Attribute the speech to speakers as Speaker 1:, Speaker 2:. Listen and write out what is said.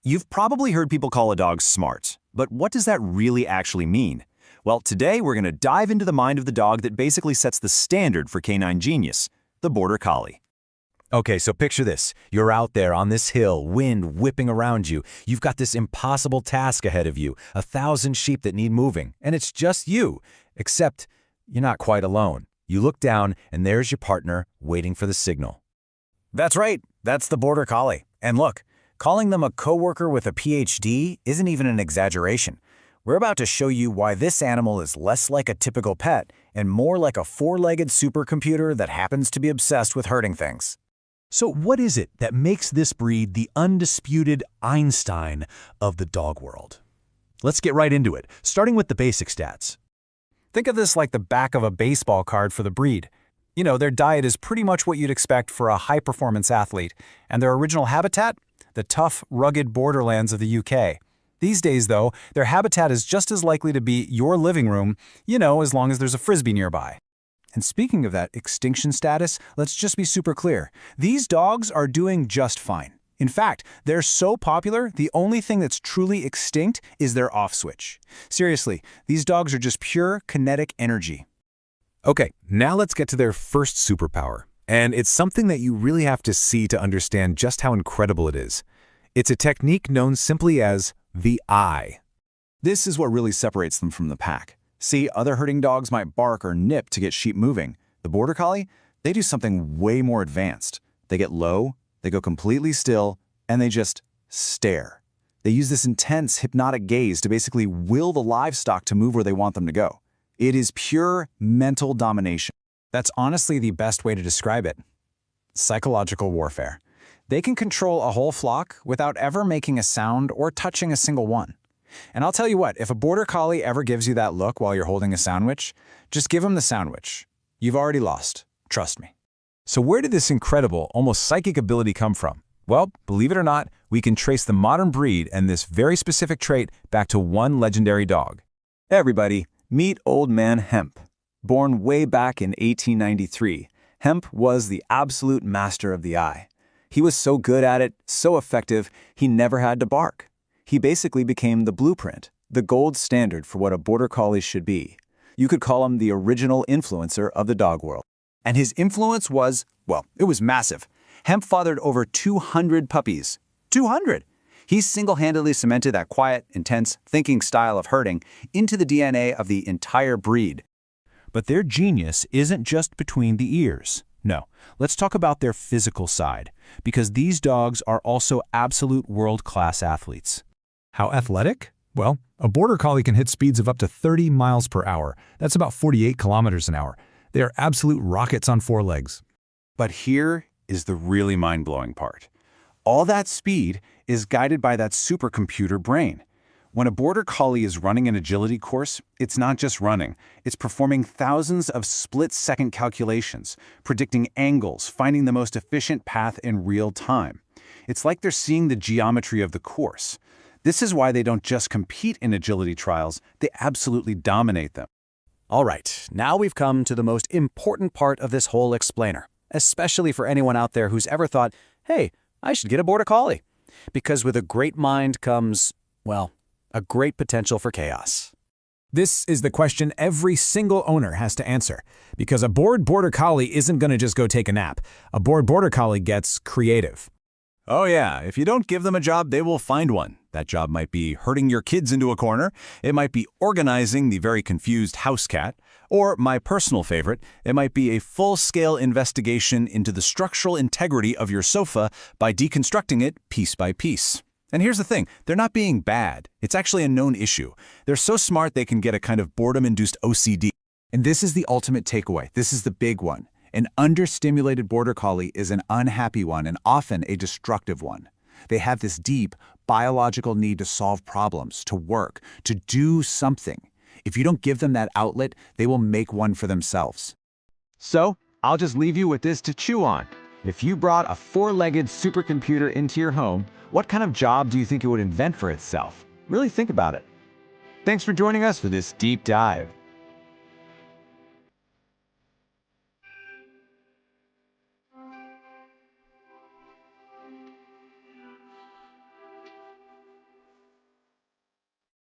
Speaker 1: You've probably heard people call a dog smart, but what does that really actually mean? Well, today we're going to dive into the mind of the dog that basically sets the standard for canine genius, the Border Collie. Okay, so picture this. You're out there on this hill, wind whipping around you. You've got this impossible task ahead of you, 1,000 sheep that need moving, and it's just you. Except you're not quite alone. You look down, and there's your partner waiting for the signal. That's right. That's the Border Collie. And look, calling them a coworker with a PhD isn't even an exaggeration. We're about to show you why this animal is less like a typical pet and more like a four-legged supercomputer that happens to be obsessed with hurting things.
Speaker 2: So what is it that makes this breed the undisputed Einstein of the dog world? Let's get right into it, starting with the basic stats.
Speaker 1: Think of this like the back of a baseball card for the breed. You know, their diet is pretty much what you'd expect for a high-performance athlete, and their original habitat? The tough, rugged borderlands of the UK. These days, though, their habitat is just as likely to be your living room, as long as there's a frisbee nearby. And speaking of that extinction status, let's just be super clear. These dogs are doing just fine. In fact, they're so popular, the only thing that's truly extinct is their off switch. Seriously, these dogs are just pure kinetic energy.
Speaker 2: Okay, now let's get to their first superpower. And it's something that you really have to see to understand just how incredible it is. It's a technique known simply as the eye.
Speaker 1: This is what really separates them from the pack. See, other herding dogs might bark or nip to get sheep moving. The Border Collie, they do something way more advanced. They get low, they go completely still, and they just stare. They use this intense hypnotic gaze to basically will the livestock to move where they want them to go. It is pure mental domination. That's honestly the best way to describe it. Psychological warfare. They can control a whole flock without ever making a sound or touching a single one. And I'll tell you what, if a Border Collie ever gives you that look while you're holding a sandwich, just give him the sandwich. You've already lost. Trust me.
Speaker 2: So where did this incredible, almost psychic ability come from? Well, believe it or not, we can trace the modern breed and this very specific trait back to one legendary dog.
Speaker 1: Hey everybody, meet Old Man Hemp. Born way back in 1893, Hemp was the absolute master of the eye. He was so good at it, so effective, he never had to bark. He basically became the blueprint, the gold standard for what a Border Collie should be. You could call him the original influencer of the dog world. And his influence was, well, it was massive. Hemp fathered over 200 puppies. 200! He single-handedly cemented that quiet, intense, thinking style of herding into the DNA of the entire breed.
Speaker 2: But their genius isn't just between the ears. No, let's talk about their physical side, because these dogs are also absolute world-class athletes. How athletic? Well, a Border Collie can hit speeds of up to 30 miles per hour. That's about 48 kilometers an hour. They are absolute rockets on four legs.
Speaker 1: But here is the really mind-blowing part. All that speed is guided by that supercomputer brain. When a Border Collie is running an agility course, it's not just running. It's performing thousands of split-second calculations, predicting angles, finding the most efficient path in real time. It's like they're seeing the geometry of the course. This is why they don't just compete in agility trials, they absolutely dominate them.
Speaker 3: All right, now we've come to the most important part of this whole explainer, especially for anyone out there who's ever thought, hey, I should get a Border Collie. Because with a great mind comes, well, a great potential for chaos.
Speaker 2: This is the question every single owner has to answer, because a bored Border Collie isn't going to just go take a nap. A bored Border Collie gets creative.
Speaker 1: Oh yeah, if you don't give them a job, they will find one. That job might be herding your kids into a corner, it might be organizing the very confused house cat, or my personal favorite, it might be a full-scale investigation into the structural integrity of your sofa by deconstructing it piece by piece. And here's the thing, they're not being bad. It's actually a known issue. They're so smart they can get a kind of boredom-induced OCD. And this is the ultimate takeaway. This is the big one. An understimulated Border Collie is an unhappy one and often a destructive one. They have this deep biological need to solve problems, to work, to do something. If you don't give them that outlet, they will make one for themselves.
Speaker 4: So, I'll just leave you with this to chew on. If you brought a four-legged supercomputer into your home, what kind of job do you think it would invent for itself? Really think about it. Thanks for joining us for this deep dive.